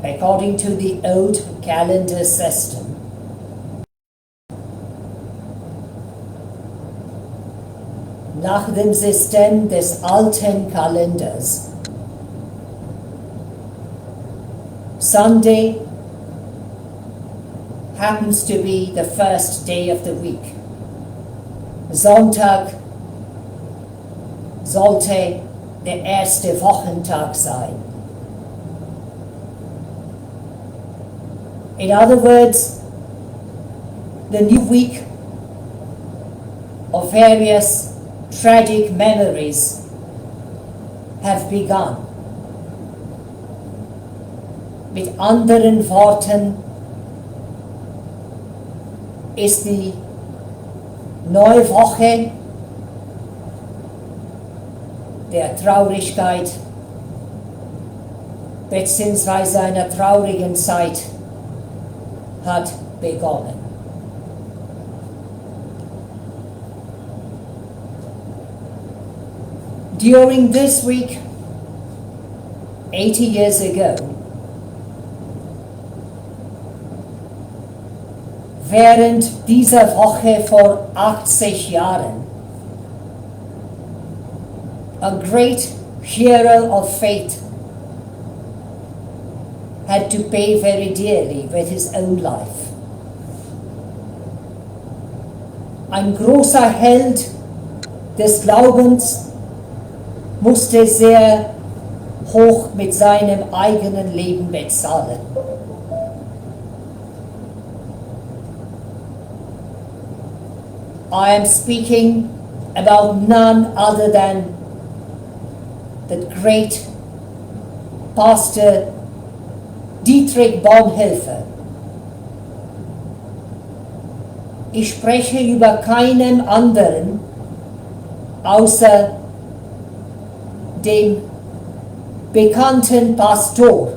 according to the old calendar system. Nach dem System des alten Kalenders. Sunday happens to be the first day of the week. Sonntag sollte der erste Wochentag sein. In other words, the new week of various tragic memories have begun. Mit anderen Worten ist die neue Woche der Traurigkeit bzw. einer traurigen Zeit hat begonnen. During this week, 80 years ago, während dieser Woche vor 80 Jahren, a great hero of faith had to pay very dearly with his own life. Ein großer Held des Glaubens musste sehr hoch mit seinem eigenen Leben bezahlen. I am speaking about none other than the great Pastor Dietrich Bonhoeffer. Ich spreche über keinen anderen außer dem bekannten Pastor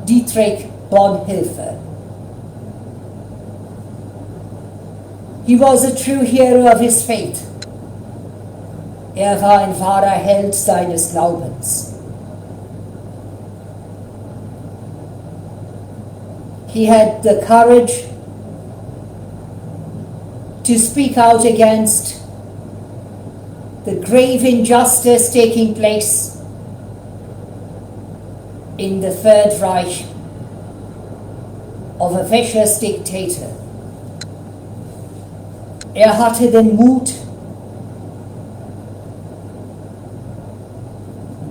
Dietrich Bonhoeffer. He was a true hero of his faith. Er war ein wahrer Held seines Glaubens. He had the courage to speak out against the grave injustice taking place in the Third Reich of a vicious dictator. Er hatte den Mut,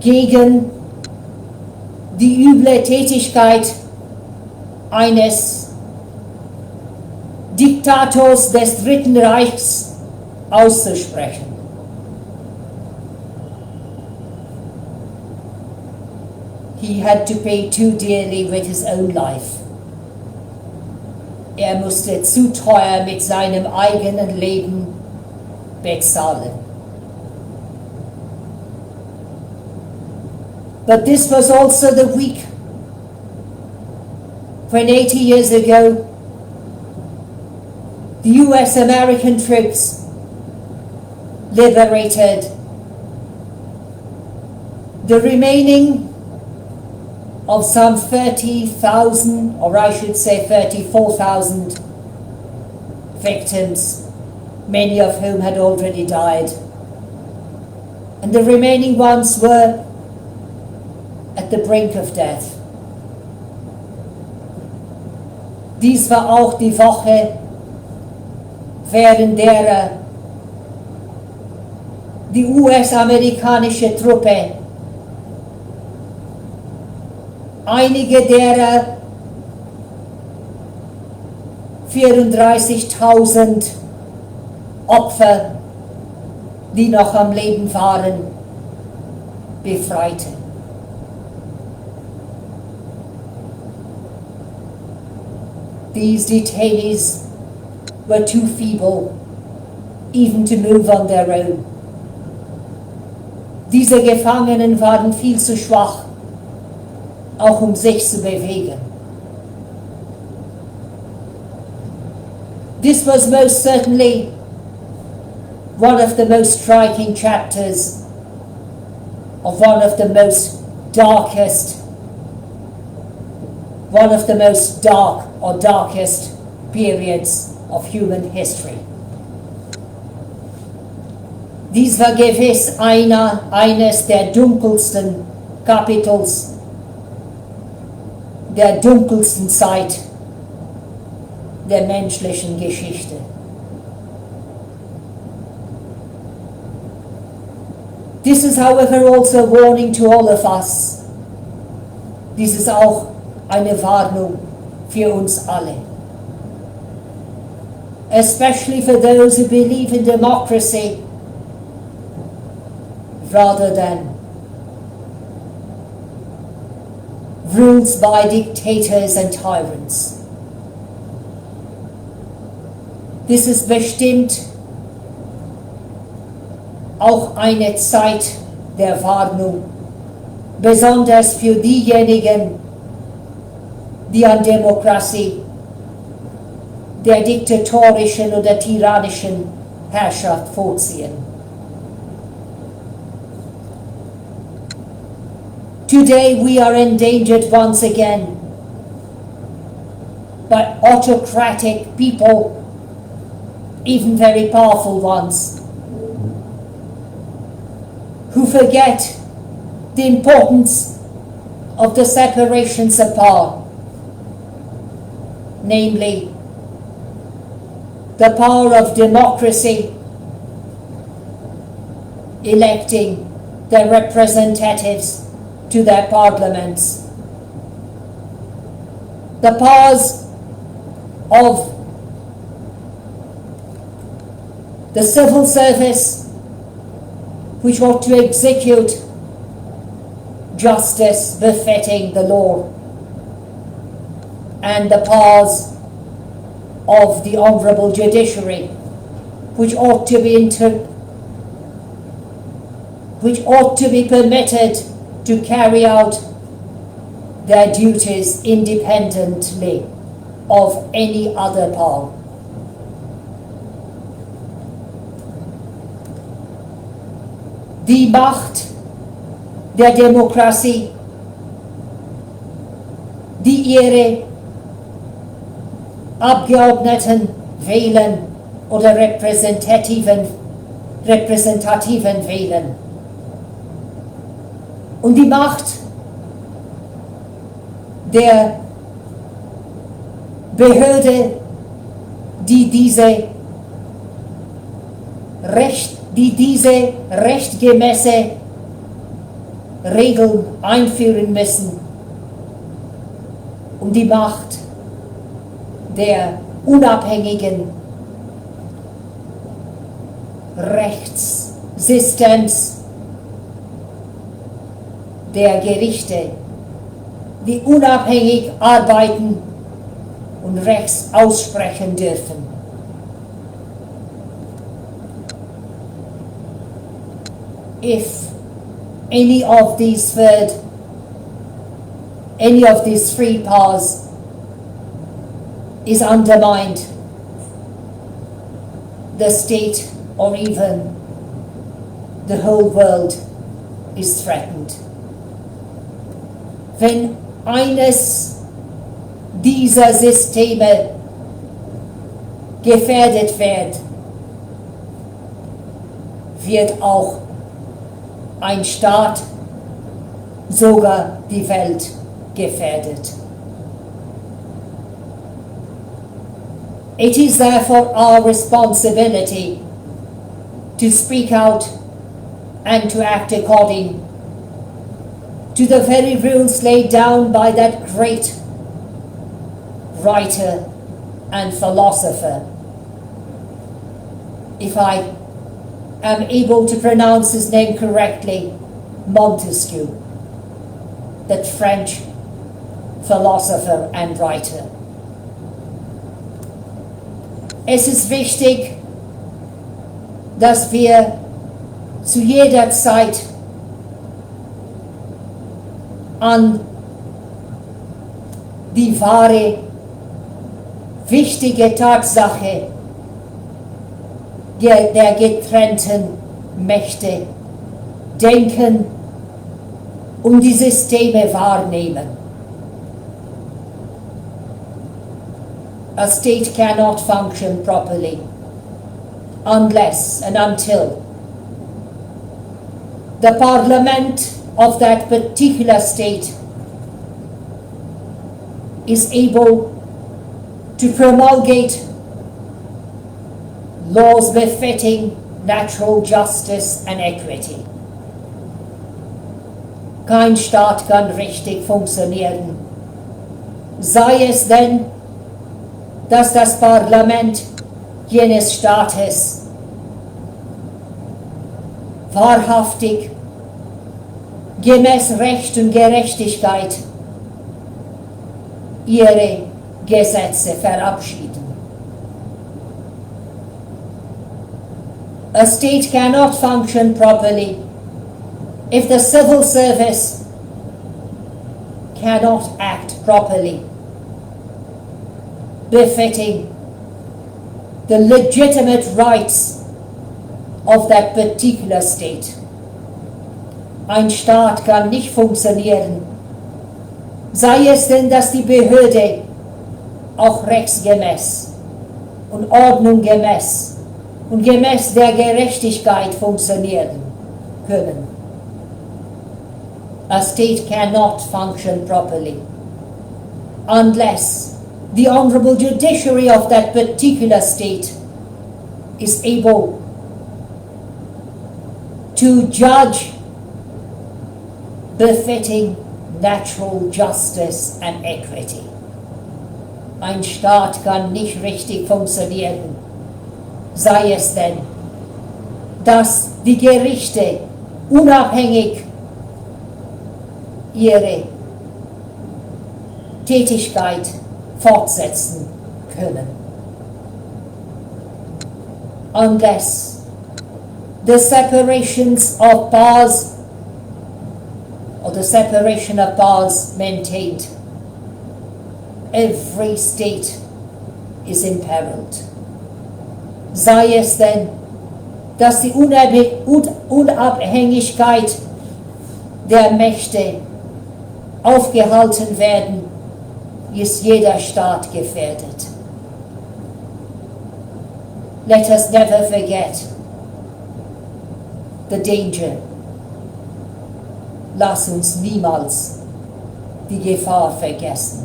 gegen die üble Tätigkeit eines Diktators des Dritten Reichs auszusprechen. He had to pay too dearly with his own life. Er musste zu teuer mit seinem eigenen Leben bezahlen. But this was also the week when 80 years ago the US-American troops liberated the remaining of some 30,000, or I should say 34,000 victims, many of whom had already died. And the remaining ones were at the brink of death. Dies war auch die Woche, während der die US-amerikanische Truppe einige derer 34.000 Opfer, die noch am Leben waren, befreite. These detainees were too feeble even to move on their own. Diese Gefangenen waren viel zu schwach, auch sich zu bewegen. This was most certainly one of the most striking chapters of one of the most darkest one of the most dark or darkest periods of human history. Dies war gewiss eines der dunkelsten Kapitels, der dunkelsten Zeit der menschlichen Geschichte. This is, however, also a warning to all of us. Dies ist auch eine Warnung für uns alle. Especially for those who believe in democracy rather than rules by dictators and tyrants. Dies ist bestimmt auch eine Zeit der Warnung, besonders für diejenigen, die an Demokratie, der diktatorischen oder tyrannischen Herrschaft vorziehen. Today we are endangered once again by autocratic people, even very powerful ones, who forget the importance of the separations of power, namely the power of democracy, electing their representatives to their parliaments, the powers of the civil service, which ought to execute justice befitting the law, and the powers of the honourable judiciary, which ought to be permitted to carry out their duties independently of any other power. Die Macht der Demokratie, die ihre Abgeordneten wählen oder Repräsentativen wählen. Und die Macht der Behörde, die diese rechtgemäße Regeln einführen müssen, um die Macht der unabhängigen Rechtssystems der Gerichte, die unabhängig arbeiten und Rechts aussprechen dürfen. If any of these three powers is undermined, the state or even the whole world is threatened. Wenn eines dieser Systeme gefährdet wird auch ein Staat, sogar die Welt gefährdet. It is therefore our responsibility to speak out and to act according to the very rules laid down by that great writer and philosopher. If I am able to pronounce his name correctly, Montesquieu, that French philosopher and writer. Es ist wichtig, dass wir zu jeder Zeit an die wahre, wichtige Tatsache der getrennten Mächte denken und die Systeme wahrnehmen. A state cannot function properly unless and until the parliament of that particular state is able to promulgate laws befitting natural justice and equity. Kein Staat kann richtig funktionieren, sei es denn, dass das Parlament jenes Staates wahrhaftig gemäß Recht und Gerechtigkeit ihre Gesetze verabschieden. A state cannot function properly if the civil service cannot act properly, befitting the legitimate rights of that particular state. Ein Staat kann nicht funktionieren, sei es denn, dass die Behörde auch rechtsgemäß und ordnungsgemäß und gemäß der Gerechtigkeit funktionieren können. A state cannot function properly unless the honorable judiciary of that particular state is able to judge befitting natural justice and equity. Ein Staat kann nicht richtig funktionieren, sei es denn, dass die Gerichte unabhängig ihre Tätigkeit fortsetzen können. Unless the separations of powers or the separation of powers maintained, every state is imperiled. Sei es denn, dass die Unabhängigkeit der Mächte aufgehalten werden, ist jeder Staat gefährdet. Let us never forget the danger. Lass uns niemals die Gefahr vergessen.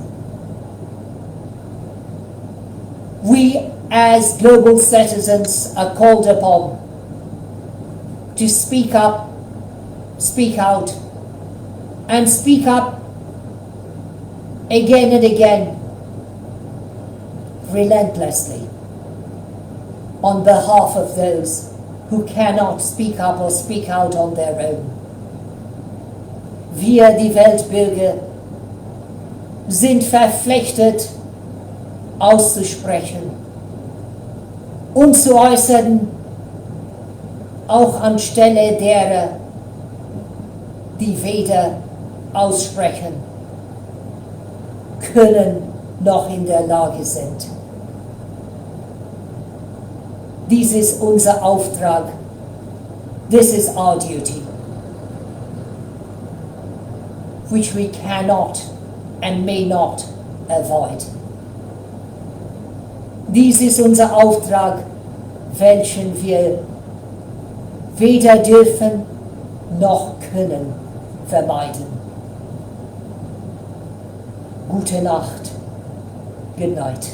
We as global citizens are called upon to speak up, speak out, and speak up again and again, relentlessly, on behalf of those who cannot speak up or speak out on their own. Wir, die Weltbürger, sind verpflichtet, auszusprechen und zu äußern, auch anstelle derer, die weder aussprechen können noch in der Lage sind. Dies ist unser Auftrag. This is our duty, which we cannot and may not avoid. Dies ist unser Auftrag, welchen wir weder dürfen noch können vermeiden. Gute Nacht. Good night.